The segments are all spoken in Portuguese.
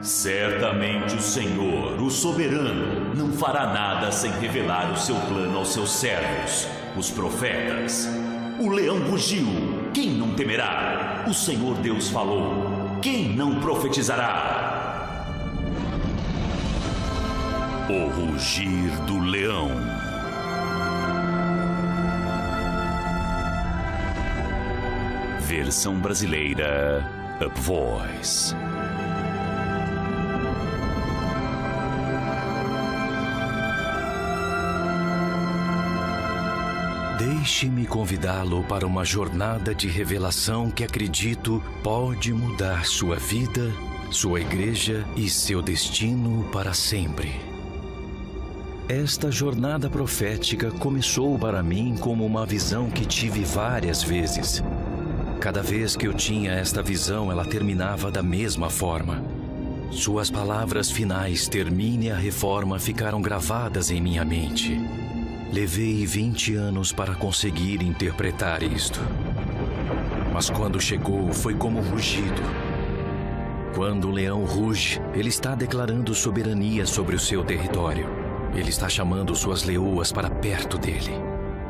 Certamente o Senhor, o soberano, não fará nada sem revelar o seu plano aos seus servos, os profetas. O leão rugiu, quem não temerá? O Senhor Deus falou, quem não profetizará? O rugir do leão. Versão brasileira, Up Voice. Deixe-me convidá-lo para uma jornada de revelação que acredito pode mudar sua vida, sua igreja e seu destino para sempre. Esta jornada profética começou para mim como uma visão que tive várias vezes. Cada vez que eu tinha esta visão, ela terminava da mesma forma. Suas palavras finais, termine a reforma, ficaram gravadas em minha mente. Levei 20 anos para conseguir interpretar isto. Mas quando chegou, foi como um rugido. Quando o leão ruge, ele está declarando soberania sobre o seu território. Ele está chamando suas leoas para perto dele.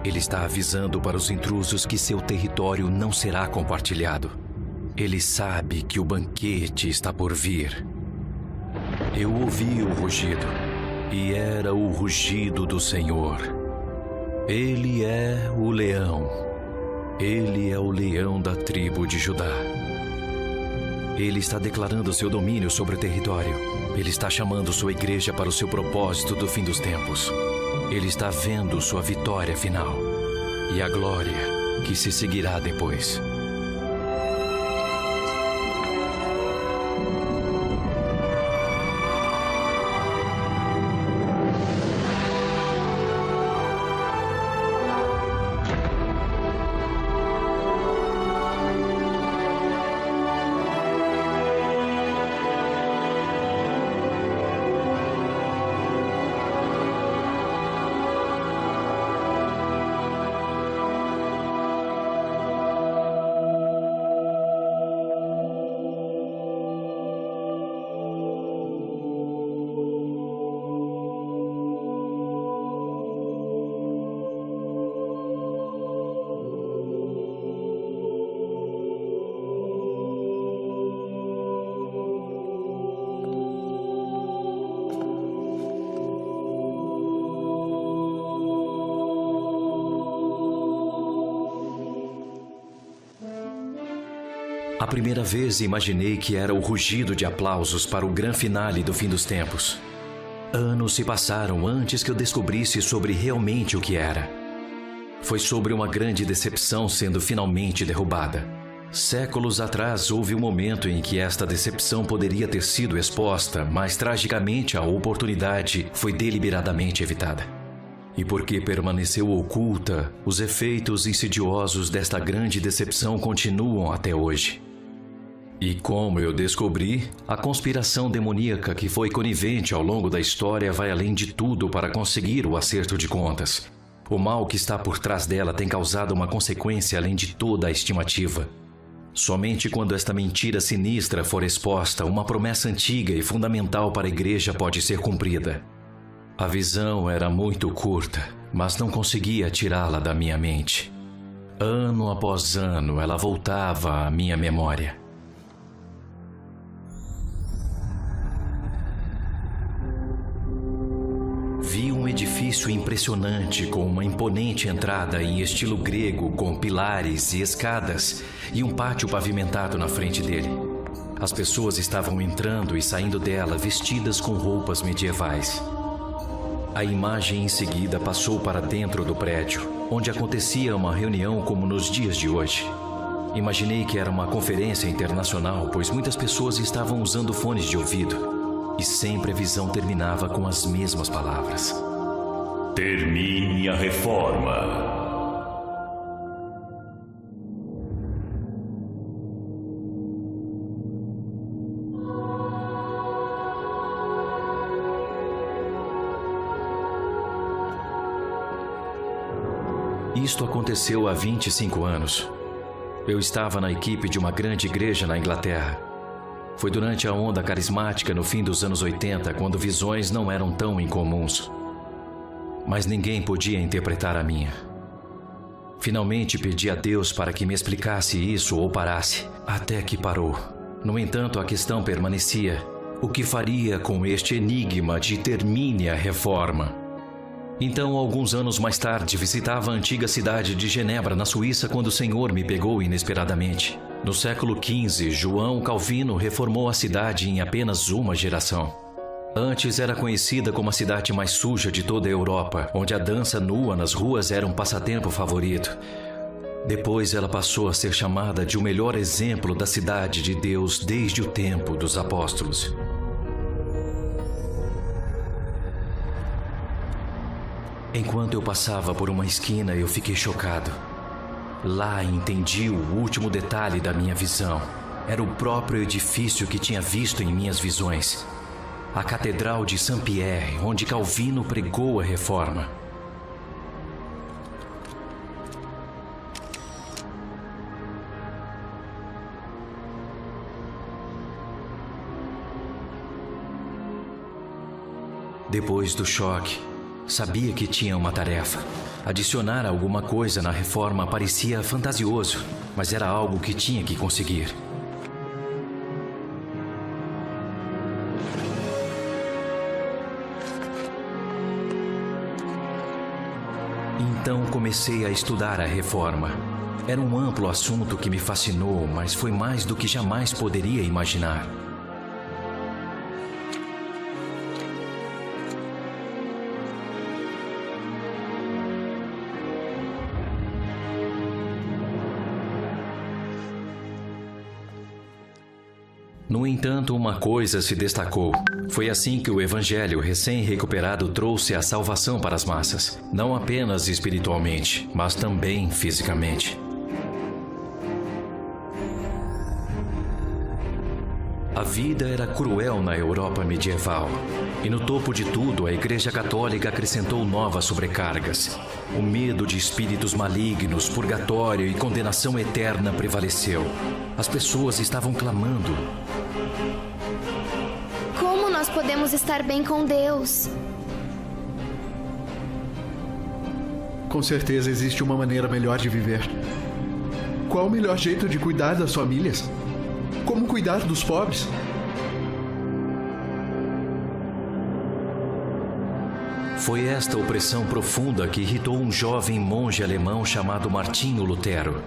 Ele está avisando para os intrusos que seu território não será compartilhado. Ele sabe que o banquete está por vir. Eu ouvi o rugido, e era o rugido do Senhor. Ele é o leão. Ele é o leão da tribo de Judá. Ele está declarando seu domínio sobre o território. Ele está chamando sua igreja para o seu propósito do fim dos tempos. Ele está vendo sua vitória final e a glória que se seguirá depois. A primeira vez imaginei que era o rugido de aplausos para o grande finale do fim dos tempos. Anos se passaram antes que eu descobrisse sobre realmente o que era. Foi sobre uma grande decepção sendo finalmente derrubada. Séculos atrás houve um momento em que esta decepção poderia ter sido exposta, mas tragicamente a oportunidade foi deliberadamente evitada. E porque permaneceu oculta, os efeitos insidiosos desta grande decepção continuam até hoje. E como eu descobri, a conspiração demoníaca que foi conivente ao longo da história vai além de tudo para conseguir o acerto de contas. O mal que está por trás dela tem causado uma consequência além de toda a estimativa. Somente quando esta mentira sinistra for exposta, uma promessa antiga e fundamental para a igreja pode ser cumprida. A visão era muito curta, mas não conseguia tirá-la da minha mente. Ano após ano, ela voltava à minha memória. Vi um edifício impressionante com uma imponente entrada em estilo grego com pilares e escadas e um pátio pavimentado na frente dele. As pessoas estavam entrando e saindo dela vestidas com roupas medievais. A imagem em seguida passou para dentro do prédio, onde acontecia uma reunião como nos dias de hoje. Imaginei que era uma conferência internacional, pois muitas pessoas estavam usando fones de ouvido. E sempre a visão terminava com as mesmas palavras: termine a reforma. Isto aconteceu há 25 anos. Eu estava na equipe de uma grande igreja na Inglaterra. Foi durante a onda carismática no fim dos anos 80, quando visões não eram tão incomuns. Mas ninguém podia interpretar a minha. Finalmente pedi a Deus para que me explicasse isso ou parasse, até que parou. No entanto, a questão permanecia: o que faria com este enigma de termine a reforma? Então, alguns anos mais tarde, visitava a antiga cidade de Genebra, na Suíça, quando o Senhor me pegou inesperadamente. No século XV, João Calvino reformou a cidade em apenas uma geração. Antes era conhecida como a cidade mais suja de toda a Europa, onde a dança nua nas ruas era um passatempo favorito. Depois ela passou a ser chamada de o melhor exemplo da cidade de Deus desde o tempo dos apóstolos. Enquanto eu passava por uma esquina, eu fiquei chocado. Lá entendi o último detalhe da minha visão. Era o próprio edifício que tinha visto em minhas visões. A Catedral de Saint-Pierre, onde Calvino pregou a reforma. Depois do choque, sabia que tinha uma tarefa. Adicionar alguma coisa na reforma parecia fantasioso, mas era algo que tinha que conseguir. Então comecei a estudar a reforma. Era um amplo assunto que me fascinou, mas foi mais do que jamais poderia imaginar. No entanto, uma coisa se destacou. Foi assim que o Evangelho recém-recuperado trouxe a salvação para as massas. Não apenas espiritualmente, mas também fisicamente. A vida era cruel na Europa medieval. E no topo de tudo, a Igreja Católica acrescentou novas sobrecargas. O medo de espíritos malignos, purgatório e condenação eterna prevaleceu. As pessoas estavam clamando: como nós podemos estar bem com Deus? Com certeza existe uma maneira melhor de viver. Qual o melhor jeito de cuidar das famílias? Como cuidar dos pobres? Foi esta opressão profunda que irritou um jovem monge alemão chamado Martinho Lutero.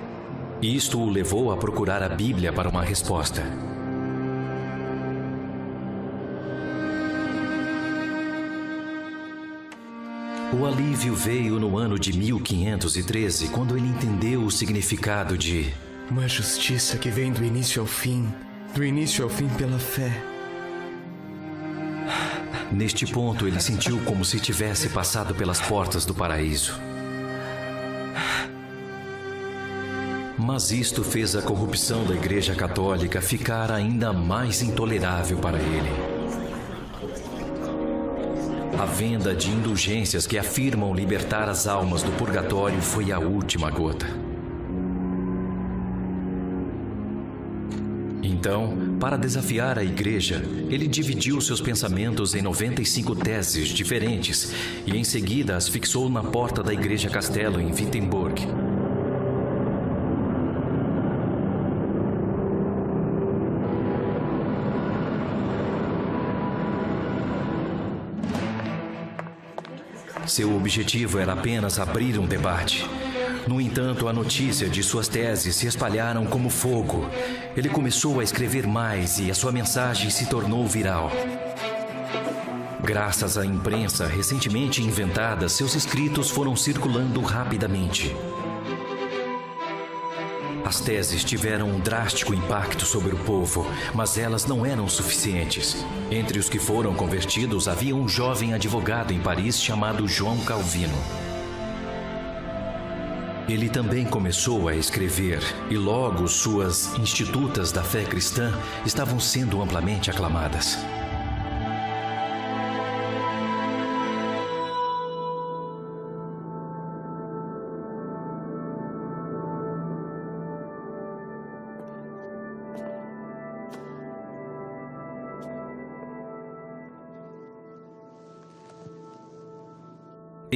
Isto o levou a procurar a Bíblia para uma resposta. O alívio veio no ano de 1513, quando ele entendeu o significado de uma justiça que vem do início ao fim pela fé. Neste ponto, ele sentiu como se tivesse passado pelas portas do paraíso. Mas isto fez a corrupção da Igreja Católica ficar ainda mais intolerável para ele. A venda de indulgências que afirmam libertar as almas do purgatório foi a última gota. Então, para desafiar a Igreja, ele dividiu seus pensamentos em 95 teses diferentes e em seguida as fixou na porta da Igreja Castelo em Wittenberg. Seu objetivo era apenas abrir um debate. No entanto, a notícia de suas teses se espalharam como fogo. Ele começou a escrever mais e a sua mensagem se tornou viral. Graças à imprensa recentemente inventada, seus escritos foram circulando rapidamente. As teses tiveram um drástico impacto sobre o povo, mas elas não eram suficientes. Entre os que foram convertidos, havia um jovem advogado em Paris chamado João Calvino. Ele também começou a escrever, e logo suas Institutas da Fé Cristã estavam sendo amplamente aclamadas.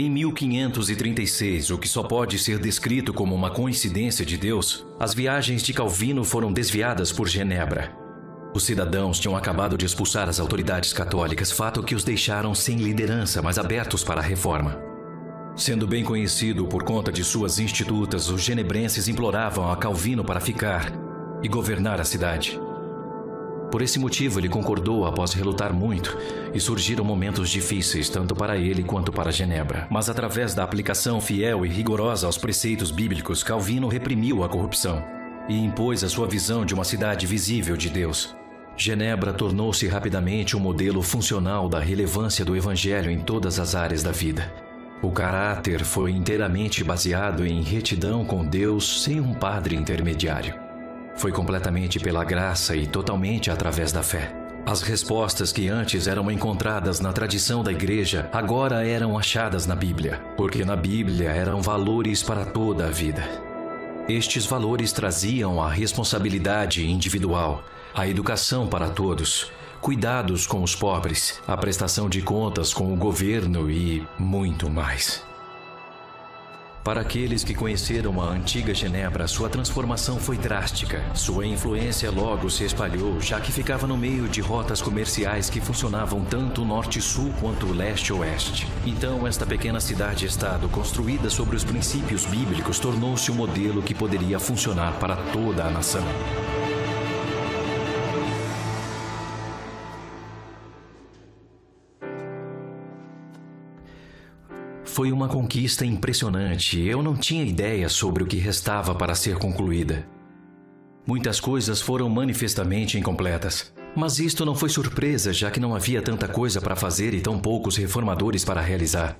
Em 1536, o que só pode ser descrito como uma coincidência de Deus, as viagens de Calvino foram desviadas por Genebra. Os cidadãos tinham acabado de expulsar as autoridades católicas, fato que os deixaram sem liderança, mas abertos para a reforma. Sendo bem conhecido por conta de suas institutas, os genebrenses imploravam a Calvino para ficar e governar a cidade. Por esse motivo, ele concordou após relutar muito, e surgiram momentos difíceis tanto para ele quanto para Genebra. Mas através da aplicação fiel e rigorosa aos preceitos bíblicos, Calvino reprimiu a corrupção e impôs a sua visão de uma cidade visível de Deus. Genebra tornou-se rapidamente um modelo funcional da relevância do Evangelho em todas as áreas da vida. O caráter foi inteiramente baseado em retidão com Deus sem um padre intermediário. Foi completamente pela graça e totalmente através da fé. As respostas que antes eram encontradas na tradição da igreja, agora eram achadas na Bíblia, porque na Bíblia eram valores para toda a vida. Estes valores traziam a responsabilidade individual, a educação para todos, cuidados com os pobres, a prestação de contas com o governo e muito mais. Para aqueles que conheceram a antiga Genebra, sua transformação foi drástica. Sua influência logo se espalhou, já que ficava no meio de rotas comerciais que funcionavam tanto norte-sul quanto leste-oeste. Então, esta pequena cidade-estado, construída sobre os princípios bíblicos, tornou-se um modelo que poderia funcionar para toda a nação. Foi uma conquista impressionante. Eu não tinha ideia sobre o que restava para ser concluída. Muitas coisas foram manifestamente incompletas. Mas isto não foi surpresa, já que não havia tanta coisa para fazer e tão poucos reformadores para realizar.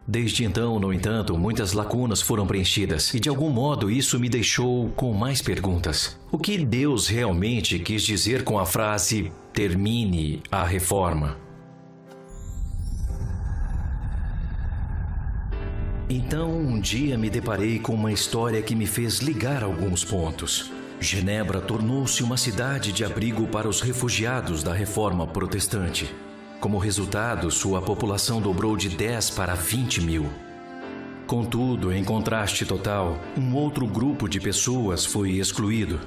Desde então, no entanto, muitas lacunas foram preenchidas, e de algum modo isso me deixou com mais perguntas. O que Deus realmente quis dizer com a frase "termine a reforma"? Então, um dia me deparei com uma história que me fez ligar alguns pontos. Genebra tornou-se uma cidade de abrigo para os refugiados da Reforma Protestante. Como resultado, sua população dobrou de 10 para 20 mil. Contudo, em contraste total, um outro grupo de pessoas foi excluído.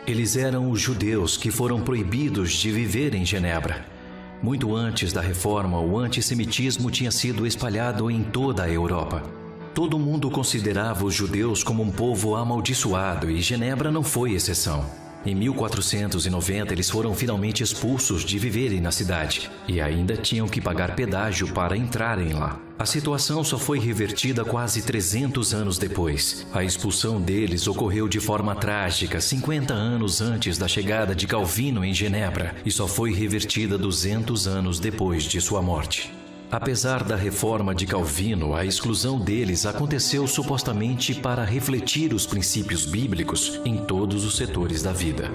Eles eram os judeus que foram proibidos de viver em Genebra. Muito antes da reforma, o antissemitismo tinha sido espalhado em toda a Europa. Todo mundo considerava os judeus como um povo amaldiçoado e Genebra não foi exceção. Em 1490, eles foram finalmente expulsos de viverem na cidade e ainda tinham que pagar pedágio para entrarem lá. A situação só foi revertida quase 300 anos depois. A expulsão deles ocorreu de forma trágica 50 anos antes da chegada de Calvino em Genebra e só foi revertida 200 anos depois de sua morte. Apesar da reforma de Calvino, a exclusão deles aconteceu supostamente para refletir os princípios bíblicos em todos os setores da vida.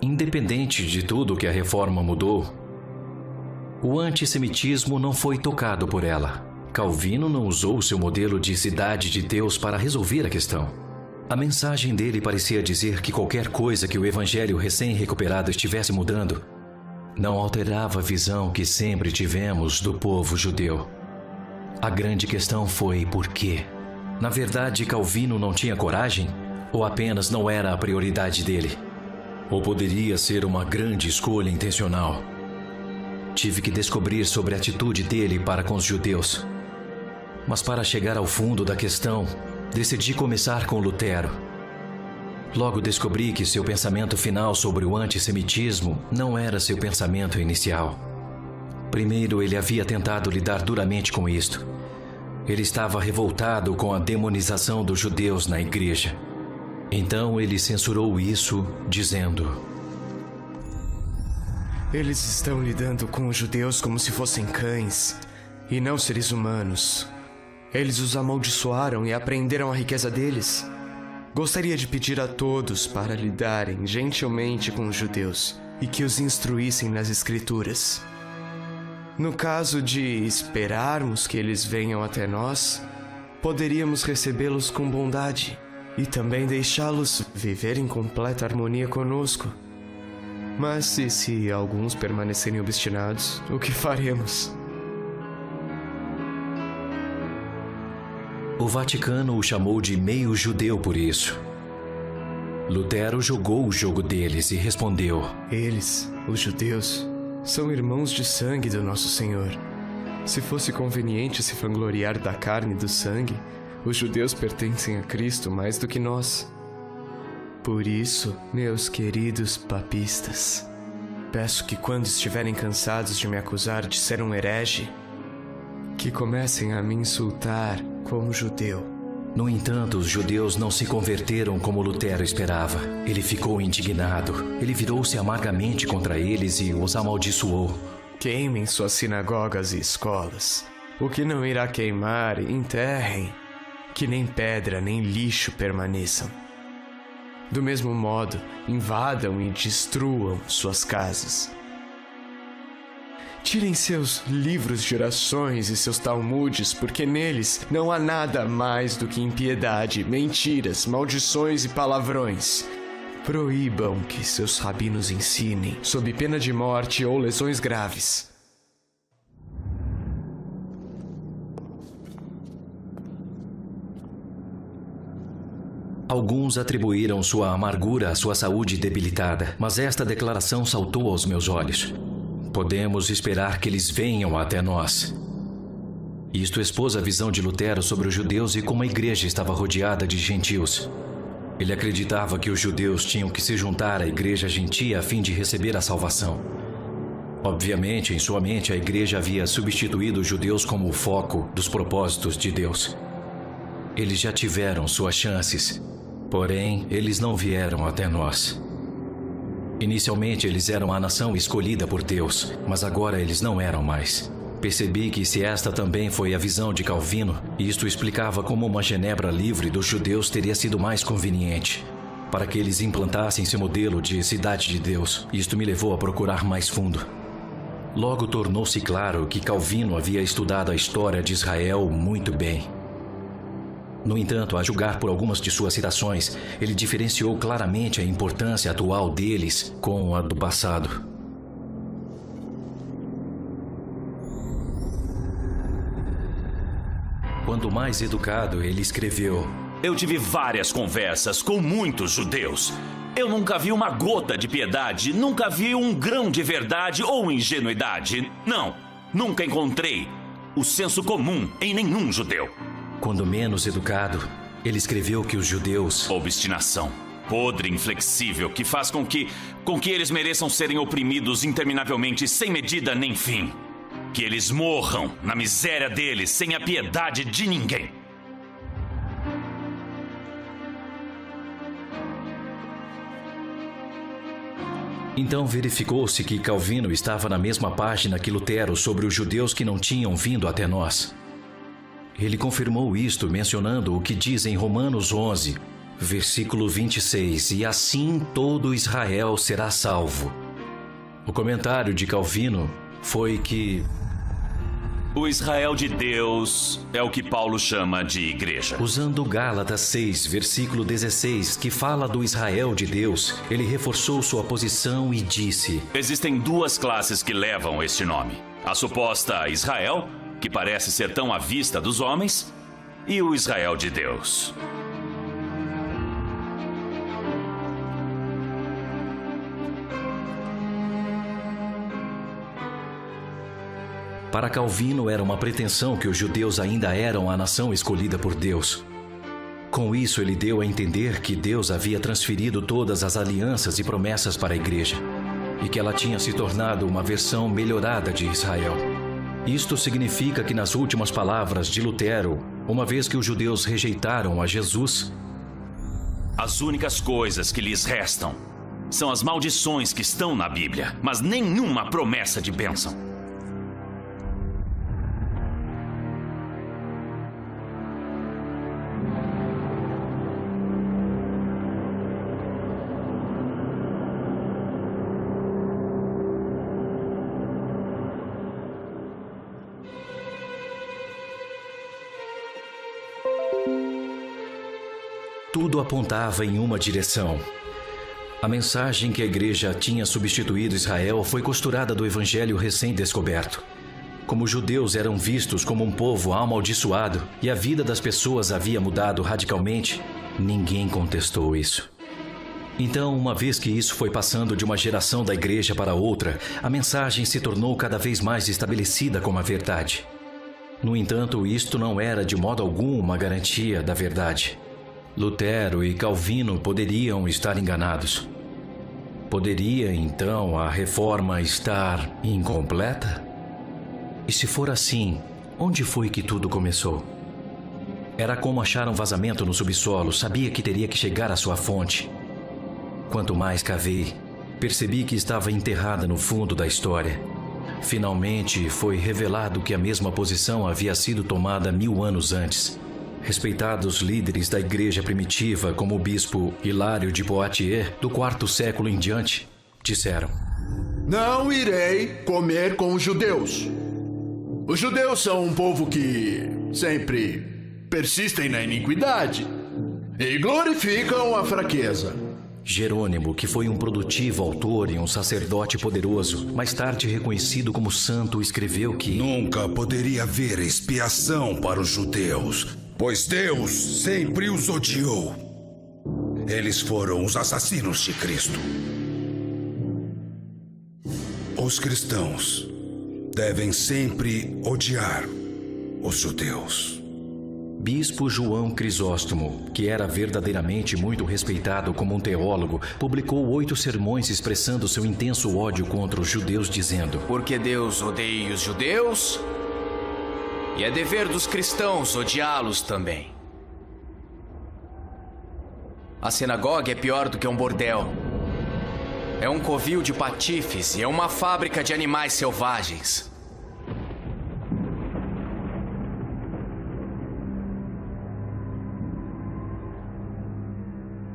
Independente de tudo que a reforma mudou, o antissemitismo não foi tocado por ela. Calvino não usou seu modelo de cidade de Deus para resolver a questão. A mensagem dele parecia dizer que qualquer coisa que o evangelho recém-recuperado estivesse mudando não alterava a visão que sempre tivemos do povo judeu. A grande questão foi por quê? Na verdade, Calvino não tinha coragem? Ou apenas não era a prioridade dele? Ou poderia ser uma grande escolha intencional? Tive que descobrir sobre a atitude dele para com os judeus. Mas para chegar ao fundo da questão, decidi começar com Lutero. Logo descobri que seu pensamento final sobre o antissemitismo não era seu pensamento inicial. Primeiro, ele havia tentado lidar duramente com isto. Ele estava revoltado com a demonização dos judeus na igreja. Então ele censurou isso, dizendo: eles estão lidando com os judeus como se fossem cães e não seres humanos. Eles os amaldiçoaram e apreenderam a riqueza deles. Gostaria de pedir a todos para lidarem gentilmente com os judeus e que os instruíssem nas Escrituras. No caso de esperarmos que eles venham até nós, poderíamos recebê-los com bondade e também deixá-los viver em completa harmonia conosco. Mas e se alguns permanecerem obstinados, o que faremos? O Vaticano o chamou de meio judeu por isso. Lutero jogou o jogo deles e respondeu: Eles, os judeus, são irmãos de sangue do nosso Senhor. Se fosse conveniente se vangloriar da carne e do sangue, os judeus pertencem a Cristo mais do que nós. Por isso, meus queridos papistas, peço que quando estiverem cansados de me acusar de ser um herege, que comecem a me insultar como judeu. No entanto, os judeus não se converteram como Lutero esperava. Ele ficou indignado. Ele virou-se amargamente contra eles e os amaldiçoou. Queimem suas sinagogas e escolas. O que não irá queimar, enterrem. Que nem pedra nem lixo permaneçam. Do mesmo modo, invadam e destruam suas casas. Tirem seus livros de orações e seus talmudes, porque neles não há nada mais do que impiedade, mentiras, maldições e palavrões. Proíbam que seus rabinos ensinem, sob pena de morte ou lesões graves. Alguns atribuíram sua amargura à sua saúde debilitada, mas esta declaração saltou aos meus olhos. Podemos esperar que eles venham até nós. Isto expôs a visão de Lutero sobre os judeus e como a igreja estava rodeada de gentios. Ele acreditava que os judeus tinham que se juntar à igreja gentia a fim de receber a salvação. Obviamente, em sua mente, a igreja havia substituído os judeus como o foco dos propósitos de Deus. Eles já tiveram suas chances, porém, eles não vieram até nós. Inicialmente, eles eram a nação escolhida por Deus, mas agora eles não eram mais. Percebi que se esta também foi a visão de Calvino, isto explicava como uma Genebra livre dos judeus teria sido mais conveniente, para que eles implantassem seu modelo de cidade de Deus. Isto me levou a procurar mais fundo. Logo tornou-se claro que Calvino havia estudado a história de Israel muito bem. No entanto, a julgar por algumas de suas citações, ele diferenciou claramente a importância atual deles com a do passado. Quando mais educado, ele escreveu: Eu tive várias conversas com muitos judeus. Eu nunca vi uma gota de piedade, nunca vi um grão de verdade ou ingenuidade. Não, nunca encontrei o senso comum em nenhum judeu. Quando menos educado, ele escreveu que os judeus... Obstinação, podre, inflexível, que faz com que eles mereçam serem oprimidos interminavelmente, sem medida nem fim. Que eles morram na miséria deles, sem a piedade de ninguém. Então verificou-se que Calvino estava na mesma página que Lutero sobre os judeus que não tinham vindo até nós. Ele confirmou isto mencionando o que diz em Romanos 11, versículo 26, e assim todo Israel será salvo. O comentário de Calvino foi que o Israel de Deus é o que Paulo chama de igreja. Usando Gálatas 6, versículo 16, que fala do Israel de Deus, ele reforçou sua posição e disse: Existem duas classes que levam este nome. A suposta Israel, que parece ser tão à vista dos homens, e o Israel de Deus. Para Calvino, era uma pretensão que os judeus ainda eram a nação escolhida por Deus. Com isso, ele deu a entender que Deus havia transferido todas as alianças e promessas para a igreja, e que ela tinha se tornado uma versão melhorada de Israel. Isto significa que, nas últimas palavras de Lutero, uma vez que os judeus rejeitaram a Jesus, as únicas coisas que lhes restam são as maldições que estão na Bíblia, mas nenhuma promessa de bênção. Tudo apontava em uma direção. A mensagem que a igreja tinha substituído Israel foi costurada do evangelho recém-descoberto. Como os judeus eram vistos como um povo amaldiçoado e a vida das pessoas havia mudado radicalmente, ninguém contestou isso. Então, uma vez que isso foi passando de uma geração da igreja para outra, a mensagem se tornou cada vez mais estabelecida como a verdade. No entanto, isto não era de modo algum uma garantia da verdade. Lutero e Calvino poderiam estar enganados. Poderia, então, a reforma estar incompleta? E se for assim, onde foi que tudo começou? Era como achar um vazamento no subsolo, sabia que teria que chegar à sua fonte. Quanto mais cavei, percebi que estava enterrada no fundo da história. Finalmente foi revelado que a mesma posição havia sido tomada 1000 anos antes. Respeitados líderes da igreja primitiva, como o bispo Hilário de Poitiers, do 4º século em diante, disseram: Não irei comer com os judeus. Os judeus são um povo que sempre persistem na iniquidade e glorificam a fraqueza. Jerônimo, que foi um produtivo autor e um sacerdote poderoso, mais tarde reconhecido como santo, escreveu que nunca poderia haver expiação para os judeus, pois Deus sempre os odiou. Eles foram os assassinos de Cristo. Os cristãos devem sempre odiar os judeus. Bispo João Crisóstomo, que era verdadeiramente muito respeitado como um teólogo, publicou 8 sermões expressando seu intenso ódio contra os judeus, dizendo: Porque Deus odeia os judeus, e é dever dos cristãos odiá-los também. A sinagoga é pior do que um bordel. É um covil de patifes e é uma fábrica de animais selvagens.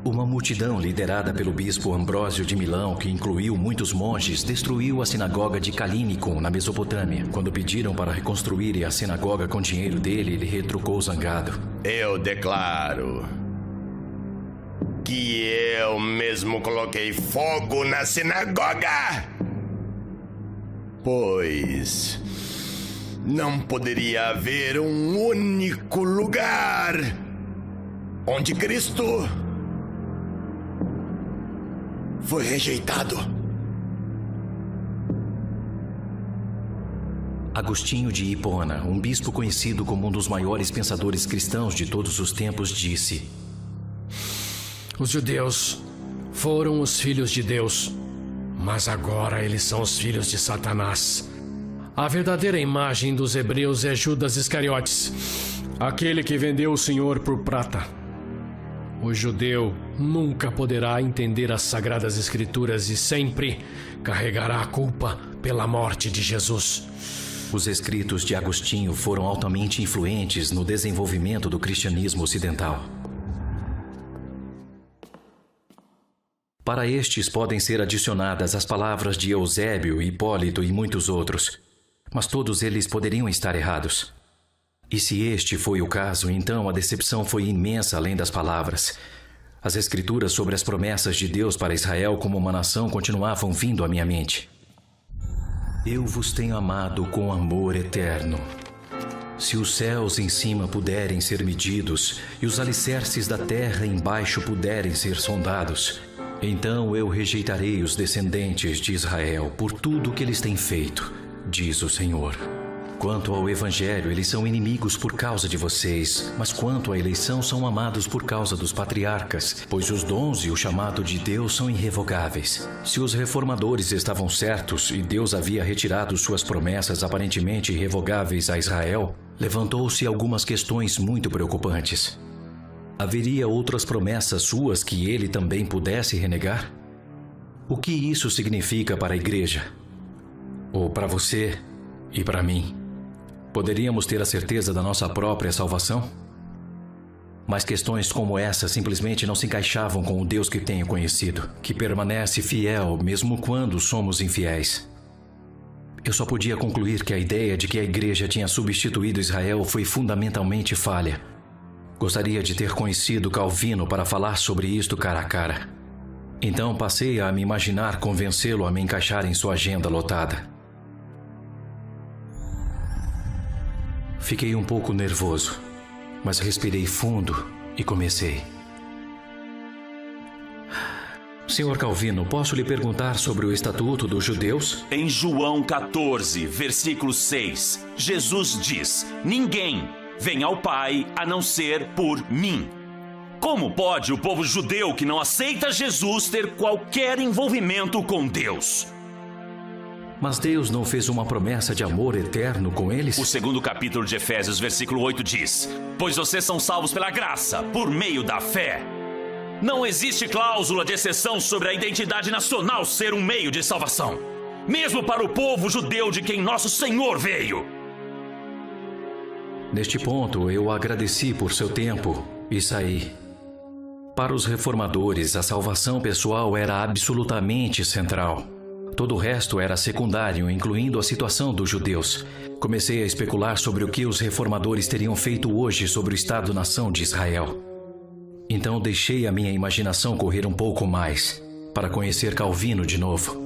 Uma multidão liderada pelo bispo Ambrósio de Milão, que incluiu muitos monges, destruiu a sinagoga de Calínicum, na Mesopotâmia. Quando pediram para reconstruírem a sinagoga com dinheiro dele, ele retrucou zangado: Eu declaro que eu mesmo coloquei fogo na sinagoga, pois não poderia haver um único lugar onde Cristo foi rejeitado. Agostinho de Hipona, um bispo conhecido como um dos maiores pensadores cristãos de todos os tempos, disse: Os judeus foram os filhos de Deus, mas agora eles são os filhos de Satanás. A verdadeira imagem dos hebreus é Judas Iscariotes, aquele que vendeu o Senhor por prata. O judeu nunca poderá entender as Sagradas Escrituras e sempre carregará a culpa pela morte de Jesus. Os escritos de Agostinho foram altamente influentes no desenvolvimento do cristianismo ocidental. Para estes podem ser adicionadas as palavras de Eusébio, Hipólito e muitos outros, mas todos eles poderiam estar errados. E se este foi o caso, então a decepção foi imensa além das palavras. As escrituras sobre as promessas de Deus para Israel como uma nação continuavam vindo à minha mente. Eu vos tenho amado com amor eterno. Se os céus em cima puderem ser medidos e os alicerces da terra embaixo puderem ser sondados, então eu rejeitarei os descendentes de Israel por tudo que eles têm feito, diz o Senhor. Quanto ao Evangelho, eles são inimigos por causa de vocês, mas quanto à eleição, são amados por causa dos patriarcas, pois os dons e o chamado de Deus são irrevogáveis. Se os reformadores estavam certos e Deus havia retirado suas promessas aparentemente irrevogáveis a Israel, levantou-se algumas questões muito preocupantes. Haveria outras promessas suas que ele também pudesse renegar? O que isso significa para a igreja? Ou para você e para mim? Poderíamos ter a certeza da nossa própria salvação? Mas questões como essa simplesmente não se encaixavam com o Deus que tenho conhecido, que permanece fiel mesmo quando somos infiéis. Eu só podia concluir que a ideia de que a igreja tinha substituído Israel foi fundamentalmente falha. Gostaria de ter conhecido Calvino para falar sobre isto cara a cara. Então passei a me imaginar convencê-lo a me encaixar em sua agenda lotada. Fiquei um pouco nervoso, mas respirei fundo e comecei. Senhor Calvino, posso lhe perguntar sobre o Estatuto dos Judeus? Em João 14, versículo 6, Jesus diz: ninguém vem ao Pai a não ser por mim. Como pode o povo judeu que não aceita Jesus ter qualquer envolvimento com Deus? Mas Deus não fez uma promessa de amor eterno com eles? O segundo capítulo de Efésios, versículo 8 diz: pois vocês são salvos pela graça, por meio da fé. Não existe cláusula de exceção sobre a identidade nacional ser um meio de salvação, mesmo para o povo judeu de quem nosso Senhor veio. Neste ponto, eu agradeci por seu tempo e saí. Para os reformadores, a salvação pessoal era absolutamente central. Todo o resto era secundário, incluindo a situação dos judeus. Comecei a especular sobre o que os reformadores teriam feito hoje sobre o Estado-nação de Israel. Então deixei a minha imaginação correr um pouco mais, para conhecer Calvino de novo.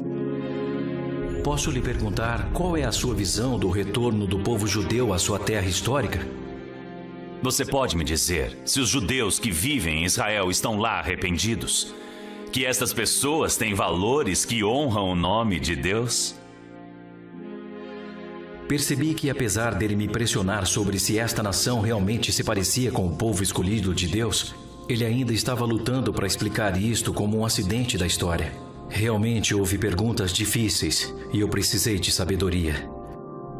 Posso lhe perguntar qual é a sua visão do retorno do povo judeu à sua terra histórica? Você pode me dizer se os judeus que vivem em Israel estão lá arrependidos? Que estas pessoas têm valores que honram o nome de Deus? Percebi que, apesar dele me pressionar sobre se esta nação realmente se parecia com o povo escolhido de Deus, ele ainda estava lutando para explicar isto como um acidente da história. Realmente houve perguntas difíceis e eu precisei de sabedoria.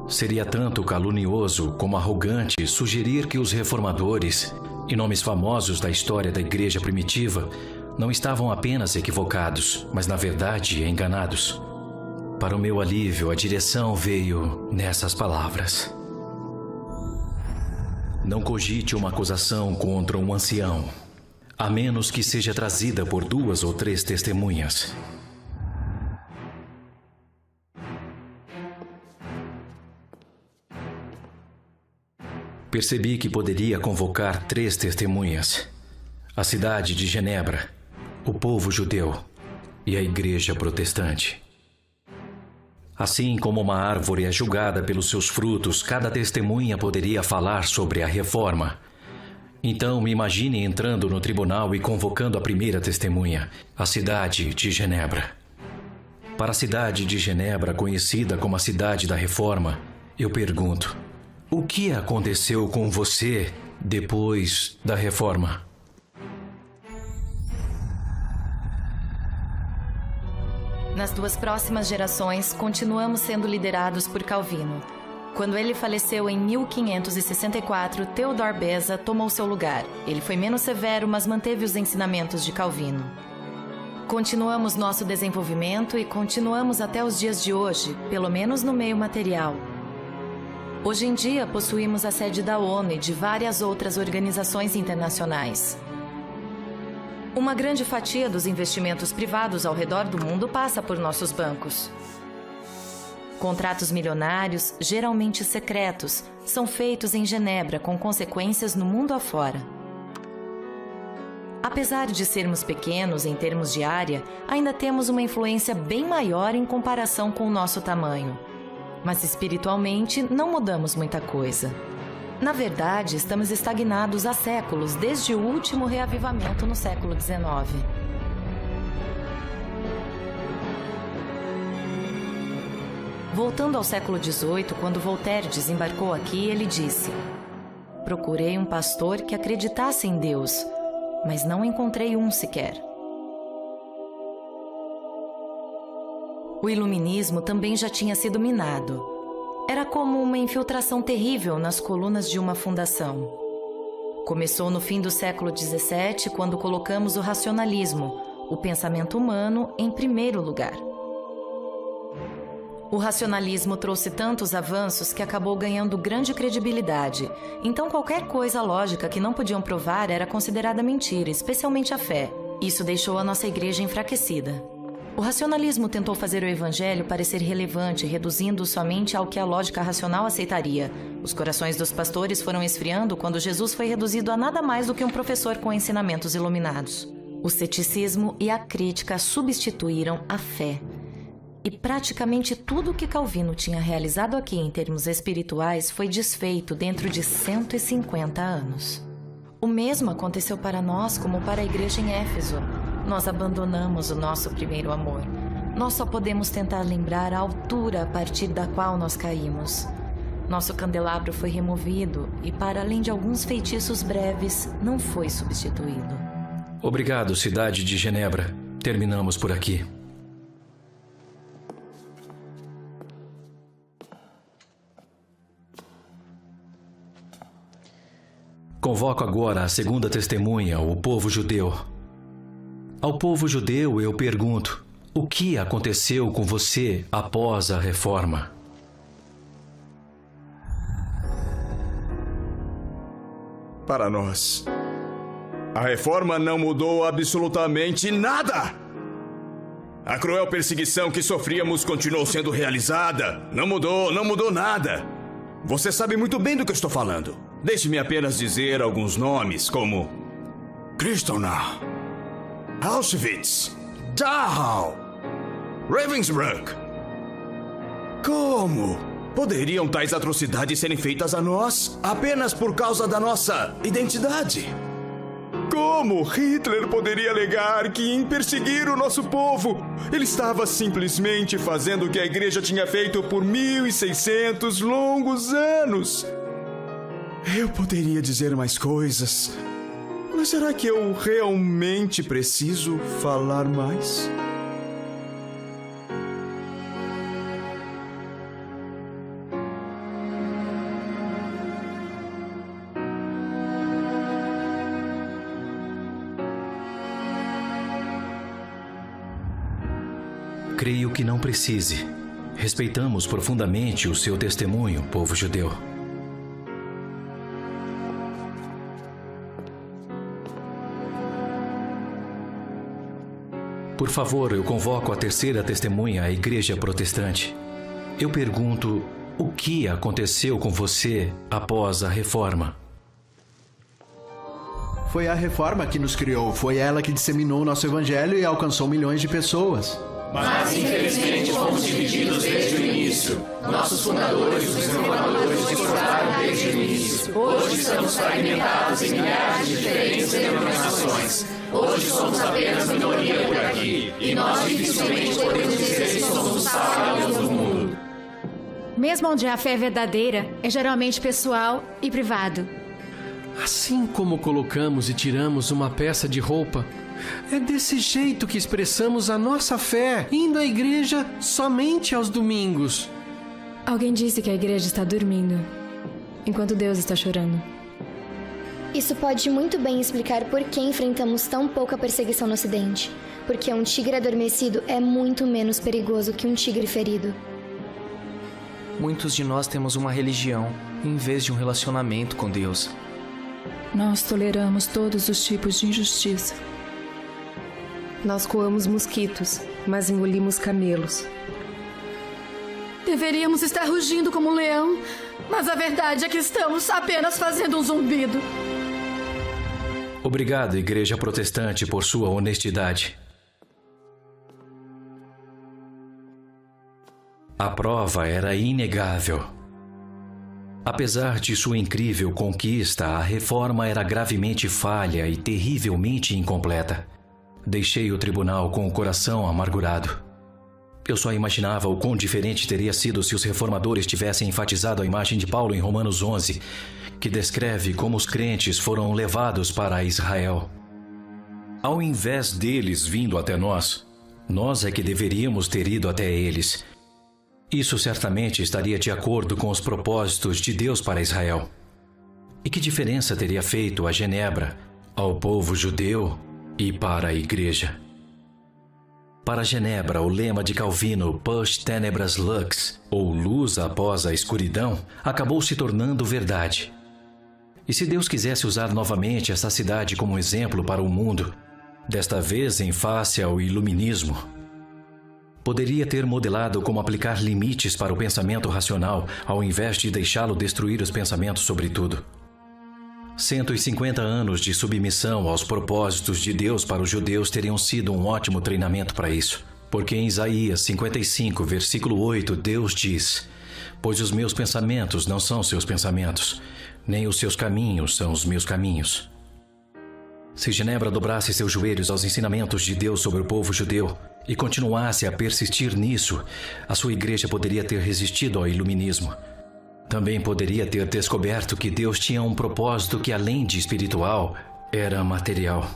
Seria tanto calunioso como arrogante sugerir que os reformadores e nomes famosos da história da igreja primitiva não estavam apenas equivocados, mas na verdade enganados. Para o meu alívio, a direção veio nessas palavras: não cogite uma acusação contra um ancião, a menos que seja trazida por 2 ou 3 testemunhas. Percebi que poderia convocar 3 testemunhas: a cidade de Genebra, o povo judeu e a igreja protestante. Assim como uma árvore é julgada pelos seus frutos, cada testemunha poderia falar sobre a reforma. Então, me imagine entrando no tribunal e convocando a primeira testemunha, a cidade de Genebra. Para a cidade de Genebra, conhecida como a cidade da reforma, eu pergunto: o que aconteceu com você depois da reforma? Nas 2 próximas gerações, continuamos sendo liderados por Calvino. Quando ele faleceu em 1564, Theodor Beza tomou seu lugar. Ele foi menos severo, mas manteve os ensinamentos de Calvino. Continuamos nosso desenvolvimento e continuamos até os dias de hoje, pelo menos no meio material. Hoje em dia, possuímos a sede da ONU e de várias outras organizações internacionais. Uma grande fatia dos investimentos privados ao redor do mundo passa por nossos bancos. Contratos milionários, geralmente secretos, são feitos em Genebra com consequências no mundo afora. Apesar de sermos pequenos em termos de área, ainda temos uma influência bem maior em comparação com o nosso tamanho. Mas espiritualmente não mudamos muita coisa. Na verdade, estamos estagnados há séculos, desde o último reavivamento no século XIX. Voltando ao século XVIII, quando Voltaire desembarcou aqui, ele disse: procurei um pastor que acreditasse em Deus, mas não encontrei um sequer. O iluminismo também já tinha sido minado. Era como uma infiltração terrível nas colunas de uma fundação. Começou no fim do século XVII, quando colocamos o racionalismo, o pensamento humano, em primeiro lugar. O racionalismo trouxe tantos avanços que acabou ganhando grande credibilidade. Então qualquer coisa lógica que não podiam provar era considerada mentira, especialmente a fé. Isso deixou a nossa igreja enfraquecida. O racionalismo tentou fazer o evangelho parecer relevante, reduzindo-o somente ao que a lógica racional aceitaria. Os corações dos pastores foram esfriando quando Jesus foi reduzido a nada mais do que um professor com ensinamentos iluminados. O ceticismo e a crítica substituíram a fé. E praticamente tudo o que Calvino tinha realizado aqui em termos espirituais foi desfeito dentro de 150 anos. O mesmo aconteceu para nós como para a igreja em Éfeso. Nós abandonamos o nosso primeiro amor. Nós só podemos tentar lembrar a altura a partir da qual nós caímos. Nosso candelabro foi removido e, para além de alguns feitiços breves, não foi substituído. Obrigado, cidade de Genebra. Terminamos por aqui. Convoco agora a segunda testemunha, o povo judeu. Ao povo judeu eu pergunto: o que aconteceu com você após a reforma? Para nós, a reforma não mudou absolutamente nada. A cruel perseguição que sofríamos continuou sendo realizada. Não mudou nada. Você sabe muito bem do que eu estou falando. Deixe-me apenas dizer alguns nomes, como Kristallnacht, Auschwitz, Dachau, Ravensbrück. Como poderiam tais atrocidades serem feitas a nós apenas por causa da nossa identidade? Como Hitler poderia alegar que em perseguir o nosso povo, ele estava simplesmente fazendo o que a igreja tinha feito por 1.600 longos anos? Eu poderia dizer mais coisas, mas será que eu realmente preciso falar mais? Creio que não precise. Respeitamos profundamente o seu testemunho, povo judeu. Por favor, eu convoco a terceira testemunha, a Igreja Protestante. Eu pergunto: o que aconteceu com você após a reforma? Foi a reforma que nos criou. Foi ela que disseminou o nosso evangelho e alcançou milhões de pessoas. Mas, infelizmente, fomos divididos desde o início. Nossos fundadores, os reformadores, discordaram desde o início. Hoje estamos fragmentados em milhares de diferentes denominações. Hoje somos apenas minoria por aqui. E nós dificilmente podemos dizer que somos o sal e a luz do mundo. Mesmo onde a fé é verdadeira, é geralmente pessoal e privado. Assim como colocamos e tiramos uma peça de roupa, é desse jeito que expressamos a nossa fé, indo à igreja somente aos domingos. Alguém disse que a igreja está dormindo, enquanto Deus está chorando. Isso pode muito bem explicar por que enfrentamos tão pouca perseguição no Ocidente. Porque um tigre adormecido é muito menos perigoso que um tigre ferido. Muitos de nós temos uma religião, em vez de um relacionamento com Deus. Nós toleramos todos os tipos de injustiça. Nós coamos mosquitos, mas engolimos camelos. Deveríamos estar rugindo como um leão, mas a verdade é que estamos apenas fazendo um zumbido. Obrigado, Igreja Protestante, por sua honestidade. A prova era inegável. Apesar de sua incrível conquista, a reforma era gravemente falha e terrivelmente incompleta. Deixei o tribunal com o coração amargurado. Eu só imaginava o quão diferente teria sido se os reformadores tivessem enfatizado a imagem de Paulo em Romanos 11, que descreve como os crentes foram levados para Israel. Ao invés deles vindo até nós, nós é que deveríamos ter ido até eles. Isso certamente estaria de acordo com os propósitos de Deus para Israel. E que diferença teria feito a Genebra, ao povo judeu e para a igreja? Para Genebra, o lema de Calvino, Post tenebras lux, ou luz após a escuridão, acabou se tornando verdade. E se Deus quisesse usar novamente essa cidade como exemplo para o mundo, desta vez em face ao iluminismo, Poderia ter modelado como aplicar limites para o pensamento racional, ao invés de deixá-lo destruir os pensamentos sobre tudo. 150 anos de submissão aos propósitos de Deus para os judeus teriam sido um ótimo treinamento para isso. Porque em Isaías 55, versículo 8, Deus diz: "Pois os meus pensamentos não são seus pensamentos, nem os seus caminhos são os meus caminhos." Se Genebra dobrasse seus joelhos aos ensinamentos de Deus sobre o povo judeu e continuasse a persistir nisso, a sua igreja poderia ter resistido ao iluminismo. Também poderia ter descoberto que Deus tinha um propósito que, além de espiritual, era material.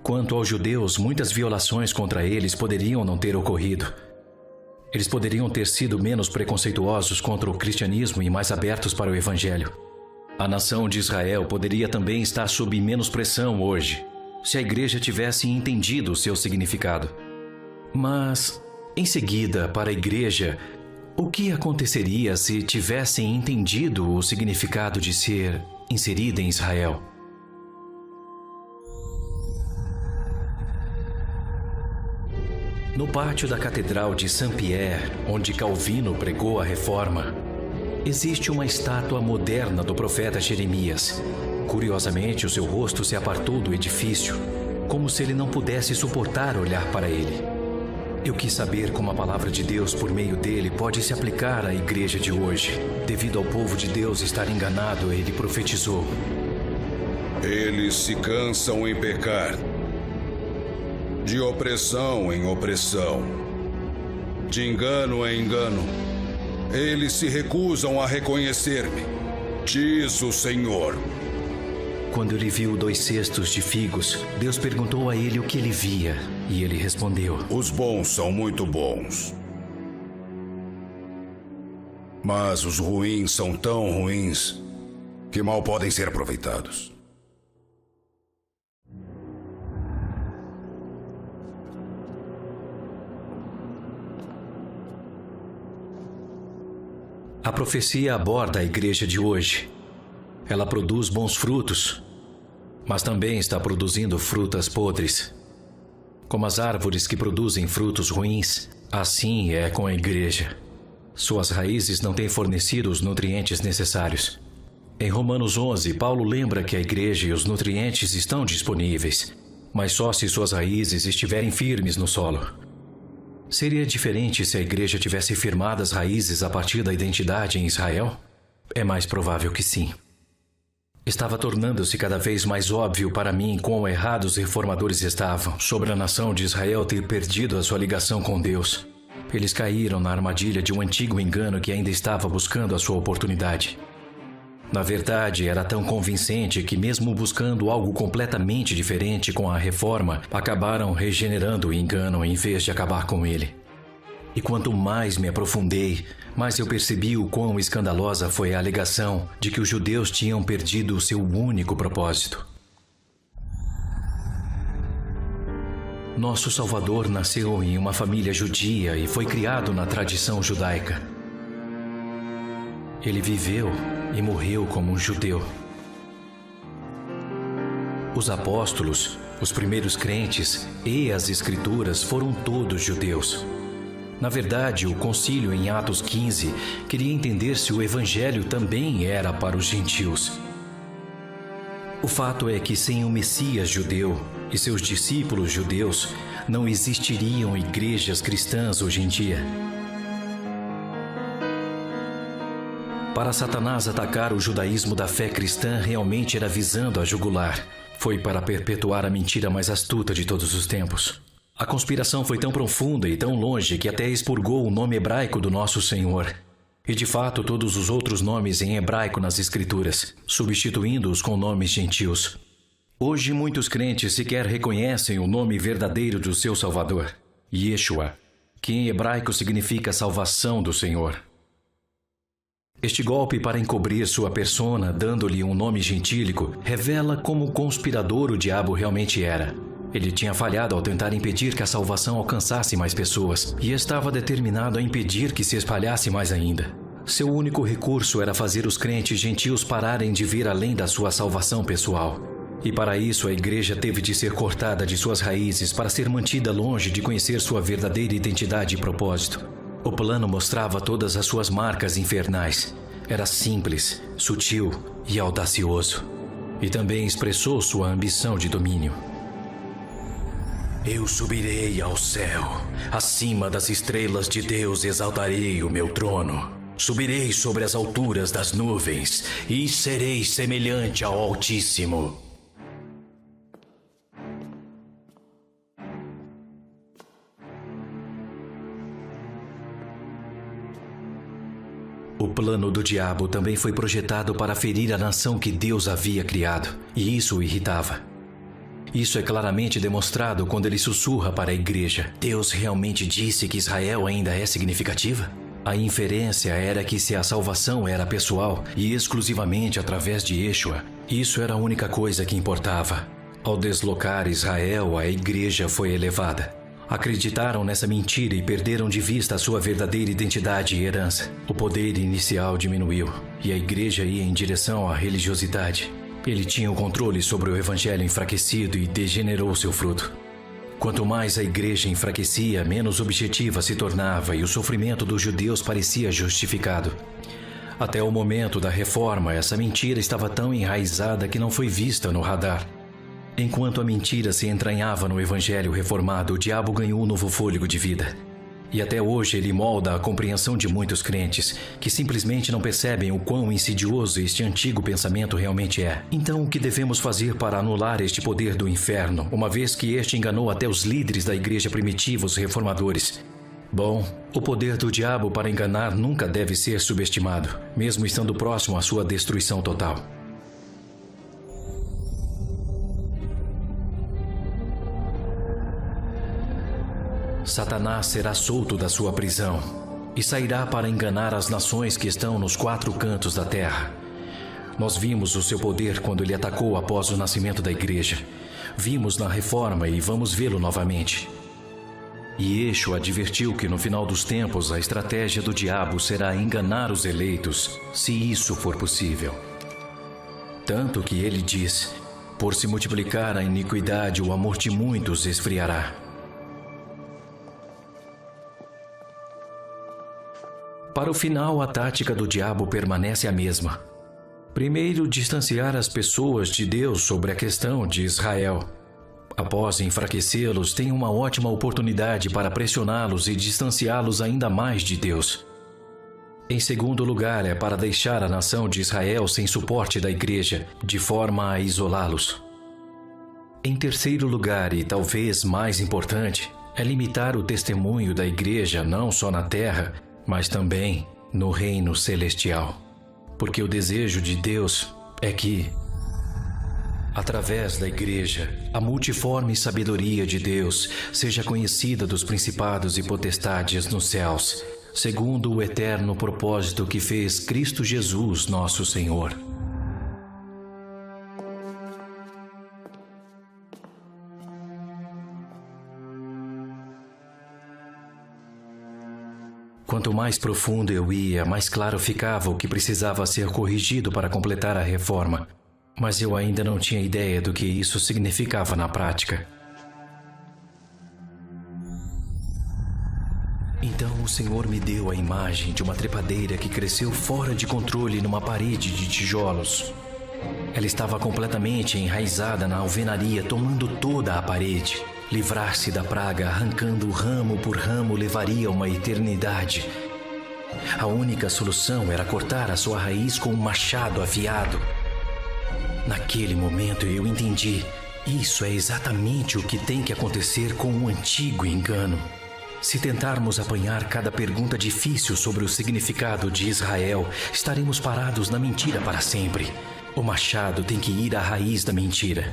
Quanto aos judeus, muitas violações contra eles poderiam não ter ocorrido. Eles poderiam ter sido menos preconceituosos contra o cristianismo e mais abertos para o evangelho. A nação de Israel poderia também estar sob menos pressão hoje, se a igreja tivesse entendido o seu significado. Mas, em seguida, para a igreja, o que aconteceria se tivessem entendido o significado de ser inserida em Israel? No pátio da Catedral de Saint-Pierre, onde Calvino pregou a Reforma, existe uma estátua moderna do profeta Jeremias. Curiosamente, o seu rosto se apartou do edifício, como se ele não pudesse suportar olhar para ele. Eu quis saber como a palavra de Deus, por meio dele, pode se aplicar à igreja de hoje. Devido ao povo de Deus estar enganado, ele profetizou: "Eles se cansam em pecar, de opressão em opressão, de engano em engano. Eles se recusam a reconhecer-me, diz o Senhor." Quando ele viu 2 cestos de figos, Deus perguntou a ele o que ele via, e ele respondeu: "Os bons são muito bons, mas os ruins são tão ruins que mal podem ser aproveitados." A profecia aborda a igreja de hoje. Ela produz bons frutos, mas também está produzindo frutas podres. Como as árvores que produzem frutos ruins, assim é com a igreja. Suas raízes não têm fornecido os nutrientes necessários. Em Romanos 11, Paulo lembra que a igreja e os nutrientes estão disponíveis, mas só se suas raízes estiverem firmes no solo. Seria diferente se a igreja tivesse firmadas raízes a partir da identidade em Israel? É mais provável que sim. Estava tornando-se cada vez mais óbvio para mim quão errados os reformadores estavam sobre a nação de Israel ter perdido a sua ligação com Deus. Eles caíram na armadilha de um antigo engano que ainda estava buscando a sua oportunidade. Na verdade, era tão convincente que, mesmo buscando algo completamente diferente com a reforma, acabaram regenerando o engano em vez de acabar com ele. E quanto mais me aprofundei, mais eu percebi o quão escandalosa foi a alegação de que os judeus tinham perdido o seu único propósito. Nosso Salvador nasceu em uma família judia e foi criado na tradição judaica. Ele viveu e morreu como um judeu. Os apóstolos, os primeiros crentes e as Escrituras foram todos judeus. Na verdade, o concílio em Atos 15 queria entender se o evangelho também era para os gentios. O fato é que sem o Messias judeu e seus discípulos judeus, não existiriam igrejas cristãs hoje em dia. Para Satanás atacar o judaísmo da fé cristã realmente era visando a jugular. Foi para perpetuar a mentira mais astuta de todos os tempos. A conspiração foi tão profunda e tão longe que até expurgou o nome hebraico do nosso Senhor. E de fato todos os outros nomes em hebraico nas Escrituras, substituindo-os com nomes gentios. Hoje muitos crentes sequer reconhecem o nome verdadeiro do seu Salvador, Yeshua, que em hebraico significa salvação do Senhor. Este golpe para encobrir sua persona, dando-lhe um nome gentílico, revela como conspirador o diabo realmente era. Ele tinha falhado ao tentar impedir que a salvação alcançasse mais pessoas e estava determinado a impedir que se espalhasse mais ainda. Seu único recurso era fazer os crentes gentios pararem de ver além da sua salvação pessoal. E para isso a igreja teve de ser cortada de suas raízes para ser mantida longe de conhecer sua verdadeira identidade e propósito. O plano mostrava todas as suas marcas infernais. Era simples, sutil e audacioso. E também expressou sua ambição de domínio. Eu subirei ao céu. Acima das estrelas de Deus exaltarei o meu trono. Subirei sobre as alturas das nuvens e serei semelhante ao Altíssimo. O plano do diabo também foi projetado para ferir a nação que Deus havia criado, e isso o irritava. Isso é claramente demonstrado quando ele sussurra para a igreja: Deus realmente disse que Israel ainda é significativa? A inferência era que se a salvação era pessoal e exclusivamente através de Yeshua, isso era a única coisa que importava. Ao deslocar Israel, a igreja foi elevada. Acreditaram nessa mentira e perderam de vista a sua verdadeira identidade e herança. O poder inicial diminuiu e a igreja ia em direção à religiosidade. Ele tinha o controle sobre o evangelho enfraquecido e degenerou seu fruto. Quanto mais a igreja enfraquecia, menos objetiva se tornava e o sofrimento dos judeus parecia justificado. Até o momento da reforma, essa mentira estava tão enraizada que não foi vista no radar. Enquanto a mentira se entranhava no evangelho reformado, o diabo ganhou um novo fôlego de vida. E até hoje ele molda a compreensão de muitos crentes, que simplesmente não percebem o quão insidioso este antigo pensamento realmente é. Então, o que devemos fazer para anular este poder do inferno, uma vez que este enganou até os líderes da igreja primitiva, os reformadores? Bom, o poder do diabo para enganar nunca deve ser subestimado, mesmo estando próximo à sua destruição total. Satanás será solto da sua prisão e sairá para enganar as nações que estão nos 4 cantos da terra. Nós vimos o seu poder quando ele atacou após o nascimento da igreja. Vimos na reforma e vamos vê-lo novamente. E Yeshua advertiu que no final dos tempos a estratégia do diabo será enganar os eleitos, se isso for possível. Tanto que ele diz: por se multiplicar a iniquidade, o amor de muitos esfriará. Para o final, a tática do diabo permanece a mesma. Primeiro, distanciar as pessoas de Deus sobre a questão de Israel. Após enfraquecê-los, tem uma ótima oportunidade para pressioná-los e distanciá-los ainda mais de Deus. Em segundo lugar, é para deixar a nação de Israel sem suporte da igreja, de forma a isolá-los. Em terceiro lugar, e talvez mais importante, é limitar o testemunho da igreja não só na terra, mas também no reino celestial. Porque o desejo de Deus é que, através da igreja, a multiforme sabedoria de Deus seja conhecida dos principados e potestades nos céus, segundo o eterno propósito que fez Cristo Jesus, nosso Senhor. Quanto mais profundo eu ia, mais claro ficava o que precisava ser corrigido para completar a reforma. Mas eu ainda não tinha ideia do que isso significava na prática. Então o Senhor me deu a imagem de uma trepadeira que cresceu fora de controle numa parede de tijolos. Ela estava completamente enraizada na alvenaria, tomando toda a parede. Livrar-se da praga, arrancando ramo por ramo, levaria uma eternidade. A única solução era cortar a sua raiz com um machado afiado. Naquele momento eu entendi. Isso é exatamente o que tem que acontecer com o antigo engano. Se tentarmos apanhar cada pergunta difícil sobre o significado de Israel, estaremos parados na mentira para sempre. O machado tem que ir à raiz da mentira.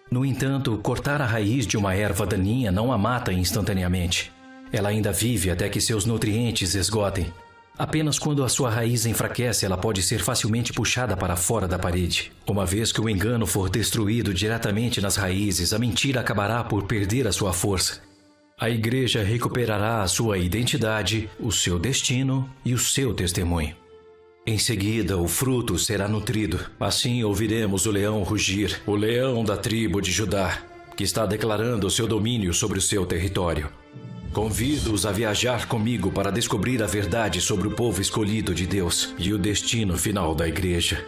No entanto, cortar a raiz de uma erva daninha não a mata instantaneamente. Ela ainda vive até que seus nutrientes esgotem. Apenas quando a sua raiz enfraquece, ela pode ser facilmente puxada para fora da parede. Uma vez que o engano for destruído diretamente nas raízes, a mentira acabará por perder a sua força. A igreja recuperará a sua identidade, o seu destino e o seu testemunho. Em seguida, o fruto será nutrido. Assim ouviremos o leão rugir, o leão da tribo de Judá, que está declarando o seu domínio sobre o seu território. Convido-os a viajar comigo para descobrir a verdade sobre o povo escolhido de Deus e o destino final da igreja.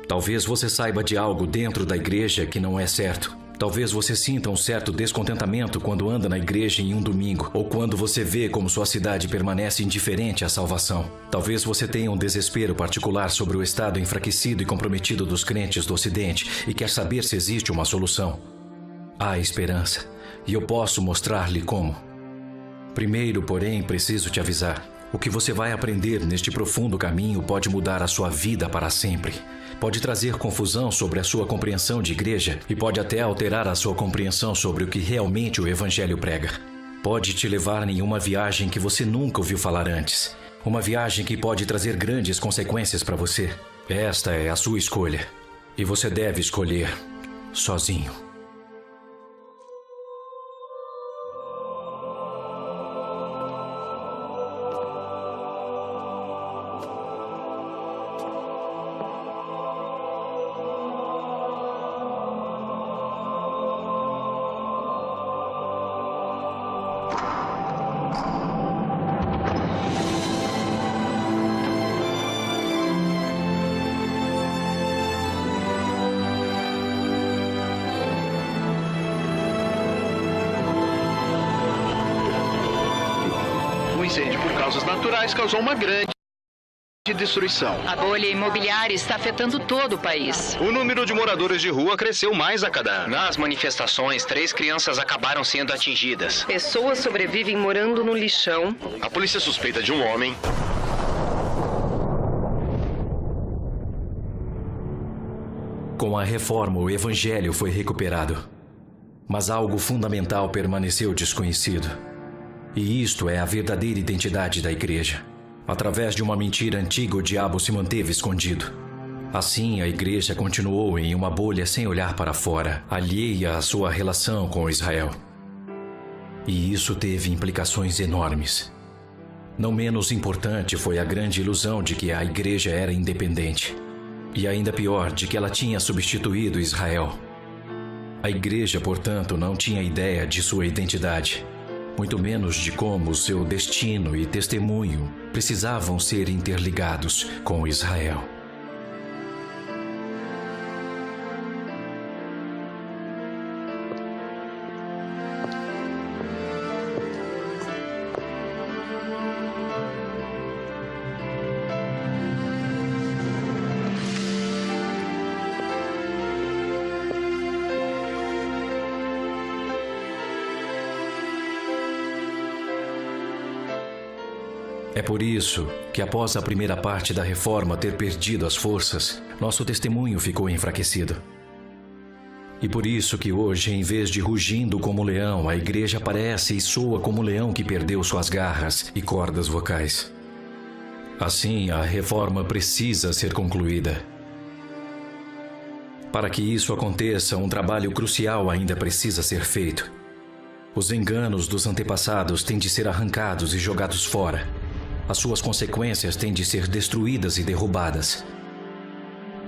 Talvez você saiba de algo dentro da igreja que não é certo. Talvez você sinta um certo descontentamento quando anda na igreja em um domingo, ou quando você vê como sua cidade permanece indiferente à salvação. Talvez você tenha um desespero particular sobre o estado enfraquecido e comprometido dos crentes do Ocidente e quer saber se existe uma solução. Há esperança, e eu posso mostrar-lhe como. Primeiro, porém, preciso te avisar. O que você vai aprender neste profundo caminho pode mudar a sua vida para sempre. Pode trazer confusão sobre a sua compreensão de igreja e pode até alterar a sua compreensão sobre o que realmente o Evangelho prega. Pode te levar em uma viagem que você nunca ouviu falar antes. Uma viagem que pode trazer grandes consequências para você. Esta é a sua escolha. E você deve escolher sozinho. O incêndio por causas naturais causou uma grande destruição. A bolha imobiliária está afetando todo o país. O número de moradores de rua cresceu mais a cada ano. Nas manifestações, 3 crianças acabaram sendo atingidas. Pessoas sobrevivem morando no lixão. A polícia suspeita de um homem. Com a reforma, o Evangelho foi recuperado. Mas algo fundamental permaneceu desconhecido. E isto é a verdadeira identidade da igreja. Através de uma mentira antiga, o diabo se manteve escondido. Assim, a igreja continuou em uma bolha sem olhar para fora, alheia à sua relação com Israel. E isso teve implicações enormes. Não menos importante foi a grande ilusão de que a igreja era independente. E ainda pior, de que ela tinha substituído Israel. A igreja, portanto, não tinha ideia de sua identidade. Muito menos de como seu destino e testemunho precisavam ser interligados com Israel. É por isso que, após a primeira parte da reforma ter perdido as forças, nosso testemunho ficou enfraquecido. E por isso que hoje, em vez de rugindo como leão, a igreja aparece e soa como leão que perdeu suas garras e cordas vocais. Assim, a reforma precisa ser concluída. Para que isso aconteça, um trabalho crucial ainda precisa ser feito. Os enganos dos antepassados têm de ser arrancados e jogados fora. As suas consequências têm de ser destruídas e derrubadas.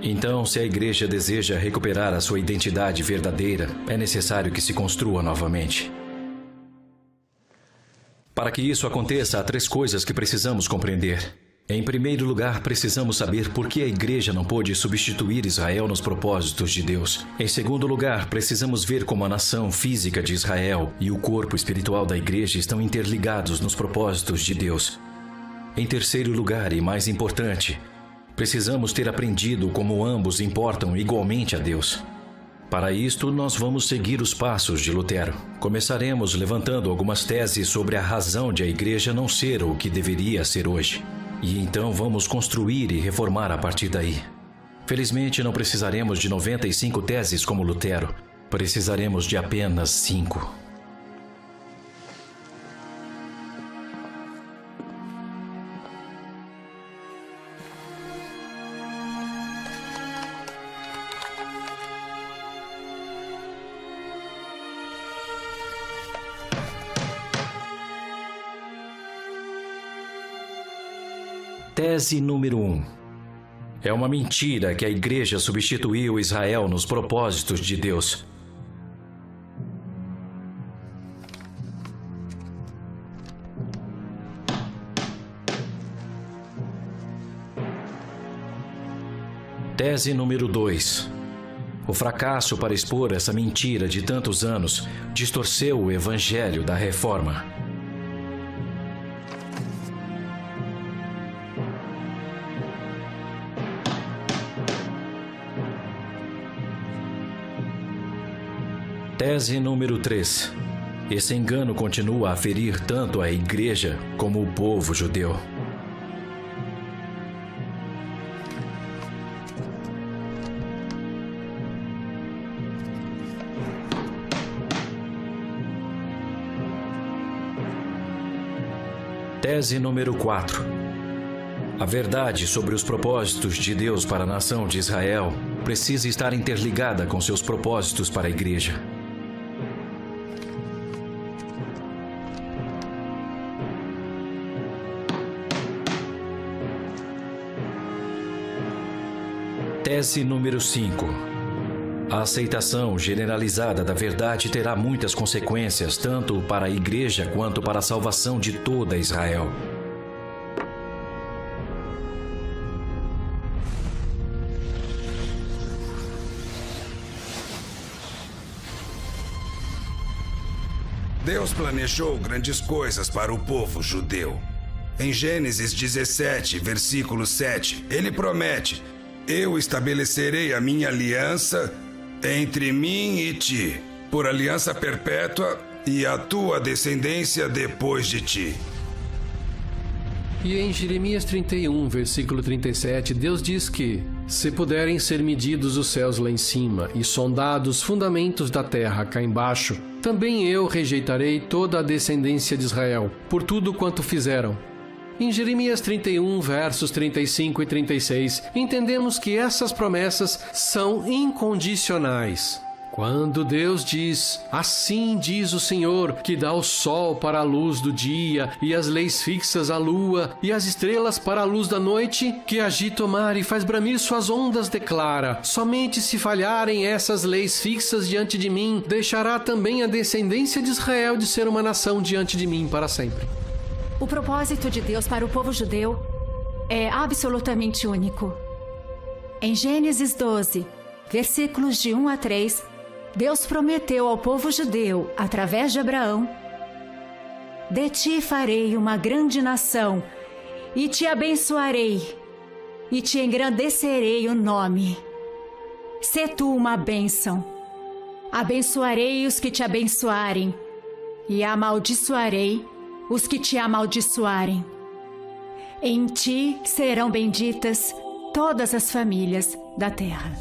Então, se a igreja deseja recuperar a sua identidade verdadeira, é necessário que se construa novamente. Para que isso aconteça, há 3 coisas que precisamos compreender. Em primeiro lugar, precisamos saber por que a igreja não pôde substituir Israel nos propósitos de Deus. Em segundo lugar, precisamos ver como a nação física de Israel e o corpo espiritual da igreja estão interligados nos propósitos de Deus. Em terceiro lugar, e mais importante, precisamos ter aprendido como ambos importam igualmente a Deus. Para isto, nós vamos seguir os passos de Lutero. Começaremos levantando algumas teses sobre a razão de a igreja não ser o que deveria ser hoje. E então vamos construir e reformar a partir daí. Felizmente, não precisaremos de 95 teses como Lutero. Precisaremos de apenas 5. Tese número 1. É uma mentira que a Igreja substituiu Israel nos propósitos de Deus. Tese número 2. O fracasso para expor essa mentira de tantos anos distorceu o evangelho da reforma. Tese número 3. Esse engano continua a ferir tanto a Igreja como o povo judeu. Tese número 4. A verdade sobre os propósitos de Deus para a nação de Israel precisa estar interligada com seus propósitos para a Igreja. Tese número 5. A aceitação generalizada da verdade terá muitas consequências, tanto para a Igreja quanto para a salvação de toda Israel. Deus planejou grandes coisas para o povo judeu. Em Gênesis 17, versículo 7, ele promete: eu estabelecerei a minha aliança entre mim e ti, por aliança perpétua, e a tua descendência depois de ti. E em Jeremias 31, versículo 37, Deus diz que: se puderem ser medidos os céus lá em cima e sondados os fundamentos da terra cá embaixo, também eu rejeitarei toda a descendência de Israel, por tudo quanto fizeram. Em Jeremias 31, versos 35 e 36, entendemos que essas promessas são incondicionais. Quando Deus diz: assim diz o Senhor, que dá o sol para a luz do dia, e as leis fixas à lua, e as estrelas para a luz da noite, que agita o mar e faz bramir suas ondas, declara: somente se falharem essas leis fixas diante de mim, deixará também a descendência de Israel de ser uma nação diante de mim para sempre. O propósito de Deus para o povo judeu é absolutamente único. Em Gênesis 12, versículos de 1 a 3, Deus prometeu ao povo judeu, através de Abraão: de ti farei uma grande nação, e te abençoarei, e te engrandecerei o nome. Sê tu uma bênção. Abençoarei os que te abençoarem, e amaldiçoarei os que te amaldiçoarem. Em ti serão benditas todas as famílias da terra.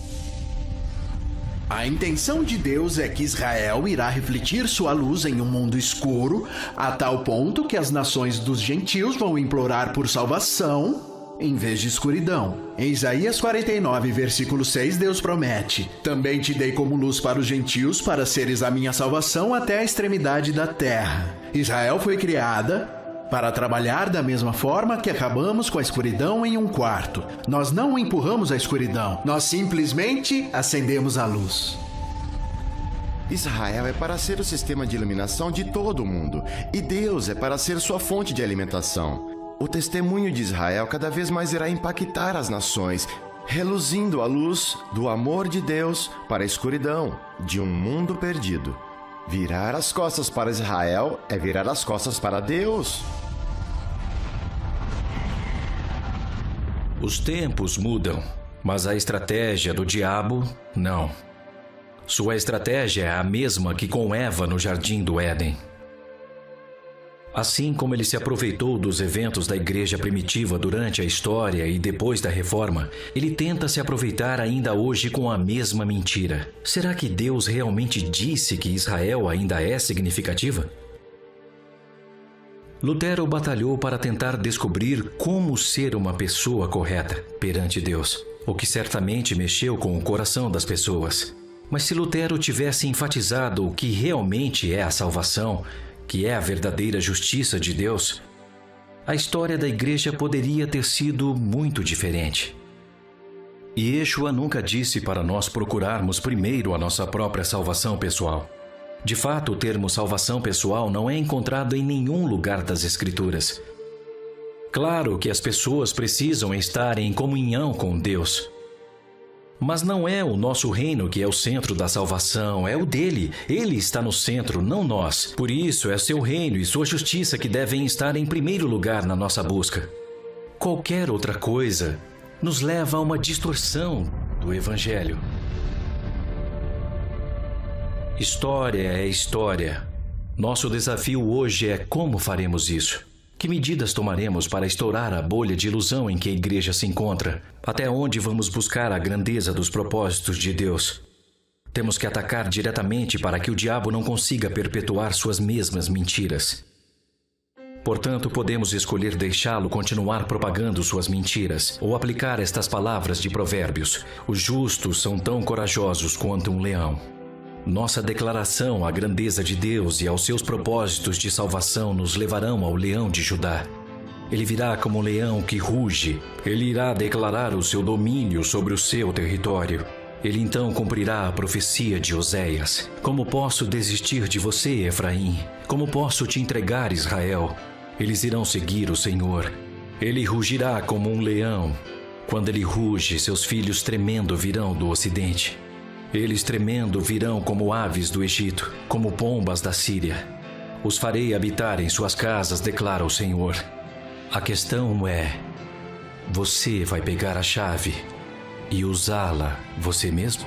A intenção de Deus é que Israel irá refletir sua luz em um mundo escuro, a tal ponto que as nações dos gentios vão implorar por salvação em vez de escuridão. Em Isaías 49, versículo 6, Deus promete: também te dei como luz para os gentios, para seres a minha salvação até a extremidade da terra. Israel foi criada para trabalhar da mesma forma que acabamos com a escuridão em um quarto. Nós não empurramos a escuridão, nós simplesmente acendemos a luz. Israel é para ser o sistema de iluminação de todo o mundo, e Deus é para ser sua fonte de alimentação. O testemunho de Israel cada vez mais irá impactar as nações, reluzindo a luz do amor de Deus para a escuridão de um mundo perdido. Virar as costas para Israel é virar as costas para Deus. Os tempos mudam, mas a estratégia do diabo, não. Sua estratégia é a mesma que com Eva no jardim do Éden. Assim como ele se aproveitou dos eventos da igreja primitiva durante a história e depois da reforma, ele tenta se aproveitar ainda hoje com a mesma mentira. Será que Deus realmente disse que Israel ainda é significativa? Lutero batalhou para tentar descobrir como ser uma pessoa correta perante Deus, o que certamente mexeu com o coração das pessoas. Mas se Lutero tivesse enfatizado o que realmente é a salvação, que é a verdadeira justiça de Deus, a história da igreja poderia ter sido muito diferente. E Yeshua nunca disse para nós procurarmos primeiro a nossa própria salvação pessoal. De fato, o termo salvação pessoal não é encontrado em nenhum lugar das Escrituras. Claro que as pessoas precisam estar em comunhão com Deus. Mas não é o nosso reino que é o centro da salvação, é o dele. Ele está no centro, não nós. Por isso, é seu reino e sua justiça que devem estar em primeiro lugar na nossa busca. Qualquer outra coisa nos leva a uma distorção do Evangelho. História é história. Nosso desafio hoje é como faremos isso. Que medidas tomaremos para estourar a bolha de ilusão em que a igreja se encontra? Até onde vamos buscar a grandeza dos propósitos de Deus? Temos que atacar diretamente para que o diabo não consiga perpetuar suas mesmas mentiras. Portanto, podemos escolher deixá-lo continuar propagando suas mentiras ou aplicar estas palavras de Provérbios: os justos são tão corajosos quanto um leão. Nossa declaração à grandeza de Deus e aos seus propósitos de salvação nos levarão ao leão de Judá. Ele virá como um leão que ruge. Ele irá declarar o seu domínio sobre o seu território. Ele então cumprirá a profecia de Oséias. Como posso desistir de você, Efraim? Como posso te entregar, Israel? Eles irão seguir o Senhor. Ele rugirá como um leão. Quando ele ruge, seus filhos tremendo virão do ocidente. Eles tremendo virão como aves do Egito, como pombas da Síria. Os farei habitar em suas casas, declara o Senhor. A questão é: você vai pegar a chave e usá-la você mesmo?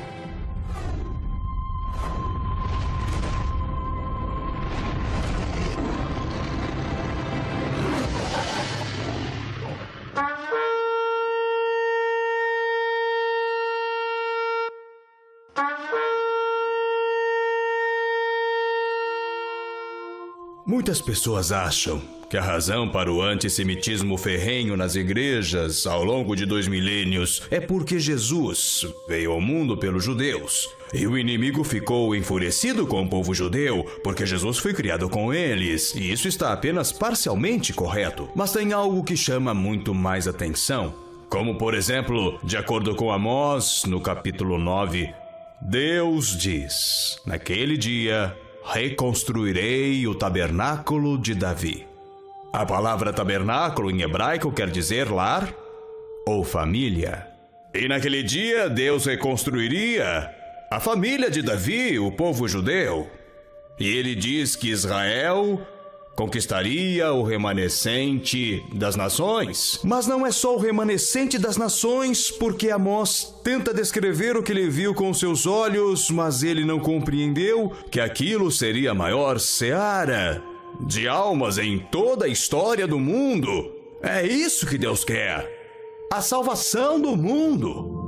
Muitas pessoas acham que a razão para o antissemitismo ferrenho nas igrejas ao longo de 2 milênios é porque Jesus veio ao mundo pelos judeus. E o inimigo ficou enfurecido com o povo judeu porque Jesus foi criado com eles. E isso está apenas parcialmente correto. Mas tem algo que chama muito mais atenção. Como, por exemplo, de acordo com Amós, no capítulo 9, Deus diz: naquele dia reconstruirei o tabernáculo de Davi. A palavra tabernáculo em hebraico quer dizer lar ou família. E naquele dia Deus reconstruiria a família de Davi, o povo judeu. E ele diz que Israel conquistaria o remanescente das nações. Mas não é só o remanescente das nações, porque Amós tenta descrever o que ele viu com seus olhos, mas ele não compreendeu que aquilo seria a maior seara de almas em toda a história do mundo. É isso que Deus quer: a salvação do mundo.